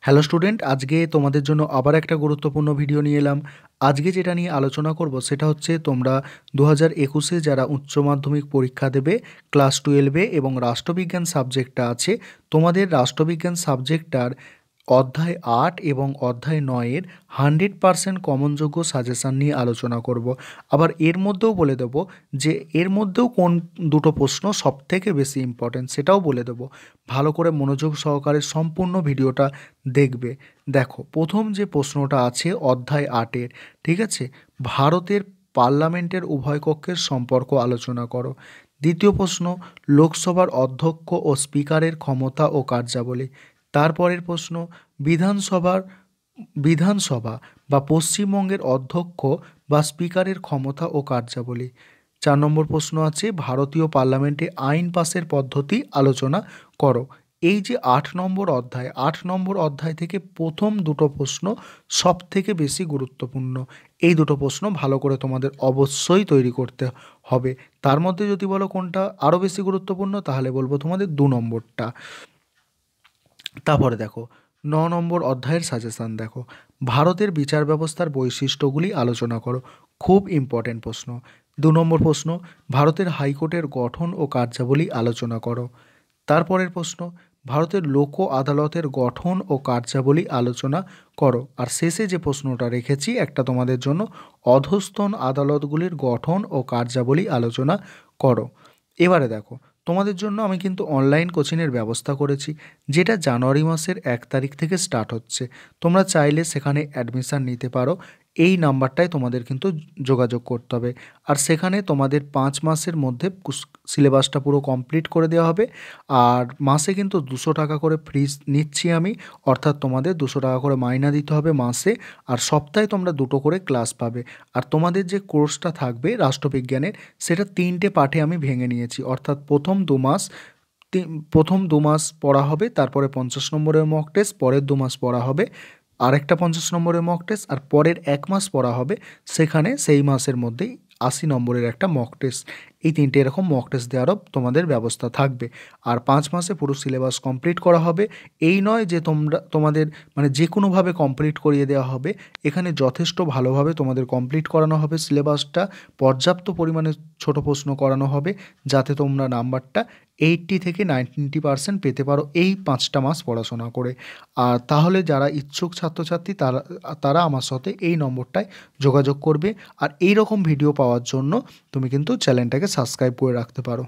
Hello student, আজকে তোমাদের জন্য আবার একটা গুরুত্বপূর্ণ ভিডিও নিয়ে এলাম। আজকে যেটা নিয়ে আলোচনা করব সেটা হচ্ছে তোমরা 2021-এ যারা উচ্চ মাধ্যমিক পরীক্ষা দেবে ক্লাস 12-এ এবং রাষ্ট্রবিজ্ঞান সাবজেক্টটা আছে, তোমাদের রাষ্ট্রবিজ্ঞান সাবজেক্টটার অধ্যায় 8 এবং অধ্যায় 9-এর 100% কমনযোগ্য সাজেশান নিয়ে আলোচনা করব। আবার এর মধ্যেও বলে দেব যে এর মধ্যেও কোন দুটো প্রশ্ন সবথেকে বেশি ইম্পর্ট্যান্ট সেটাও বলে দেব। ভালো করে মনোযোগ সহকারে সম্পূর্ণ ভিডিওটা দেখবে। দেখো, প্রথম যে প্রশ্নটা আছে অধ্যায় 8-এর, ঠিক আছে, ভারতের পার্লামেন্টের উভয় কক্ষের সম্পর্ক আলোচনা করো। দ্বিতীয় প্রশ্ন, লোকসভার অধ্যক্ষ ও স্পিকারের ক্ষমতা ও কার্যাবলী। তারপরের প্রশ্ন, বিধানসভার বিধানসভা বা পশ্চিমবঙ্গের অধ্যক্ষ বা স্পিকারের ক্ষমতা ও কার্যাবলী। 4 নম্বর প্রশ্ন আছে ভারতীয় পার্লামেন্টে আইন পাসের পদ্ধতি আলোচনা করো। এই যে 8 নম্বর অধ্যায় থেকে প্রথম দুটো প্রশ্ন সব থেকে বেশি গুরুত্বপূর্ণ। এই দুটো প্রশ্ন ভালো করে তোমাদের অবশ্যই তৈরি করতে হবে। তার মধ্যে যদি বলো কোনটা আরও বেশি গুরুত্বপূর্ণ, তাহলে বলবো তোমাদের 2 নম্বরটা। তারপরে দেখো, 9 নম্বর অধ্যায়ের সাজেশান দেখো, ভারতের বিচার ব্যবস্থার বৈশিষ্ট্যগুলি আলোচনা করো। খুব ইম্পর্টেন্ট প্রশ্ন। 2 নম্বর প্রশ্ন, ভারতের হাইকোর্টের গঠন ও কার্যাবলী আলোচনা করো। তারপরের প্রশ্ন, ভারতের লোক আদালতের গঠন ও কার্যাবলী আলোচনা করো। আর শেষে যে প্রশ্নটা রেখেছি একটা তোমাদের জন্য, অধস্তন আদালতগুলির গঠন ও কার্যাবলী আলোচনা করো। এবারে দেখো, তোমাদের জন্য আমি কিন্তু অনলাইন কোচিংয়ের ব্যবস্থা করেছি, যেটা জানুয়ারি মাসের 1 তারিখ থেকে স্টার্ট হচ্ছে। তোমরা চাইলে সেখানে অ্যাডমিশান নিতে পারো। এই নাম্বারটায় তোমাদের কিন্তু যোগাযোগ করতে হবে। আর সেখানে তোমাদের 5 মাসের মধ্যে সিলেবাসটা পুরো কমপ্লিট করে দেওয়া হবে। আর মাসে কিন্তু 200 টাকা করে ফিস নিচ্ছি আমি, অর্থাৎ তোমাদের 200 টাকা করে মাইনা দিতে হবে মাসে। আর সপ্তাহে তোমরা 2টো করে ক্লাস পাবে। আর তোমাদের যে কোর্সটা থাকবে রাষ্ট্রবিজ্ঞানের, সেটা 3টে পার্টে আমি ভেঙে নিয়েছি। অর্থাৎ প্রথম 2 মাস পড়া হবে, তারপরে 50 নম্বরের মক টেস্ট, পরের 2 মাস পড়া হবে আরেকটা 50 নম্বরের মক টেস্ট, আর পরের 1 মাস পড়া হবে সেখানে সেই মাসের মধ্যেই 80 নম্বরের একটা মক টেস্ট। এই 3টে এরকম মক টেস্ট দেওয়ারও তোমাদের ব্যবস্থা থাকবে। আর 5 মাসে পুরো সিলেবাস কমপ্লিট করা হবে। এই নয় যে তোমাদের মানে যে কোনোভাবে কমপ্লিট করিয়ে দেওয়া হবে, এখানে যথেষ্ট ভালোভাবে তোমাদের কমপ্লিট করানো হবে সিলেবাসটা। পর্যাপ্ত পরিমাণে ছোট প্রশ্ন করানো হবে, যাতে তোমরা নাম্বারটা 80 থেকে 90% পেতে পারো এই 5টা মাস পড়াশোনা করে। আর তাহলে যারা ইচ্ছুক ছাত্রছাত্রী তারা তারা আমার সাথে এই নম্বরটায় যোগাযোগ করবে। আর এই রকম ভিডিও পাওয়ার জন্য তুমি কিন্তু চ্যানেলটাকে সাবস্ক্রাইব করে রাখতে পারো।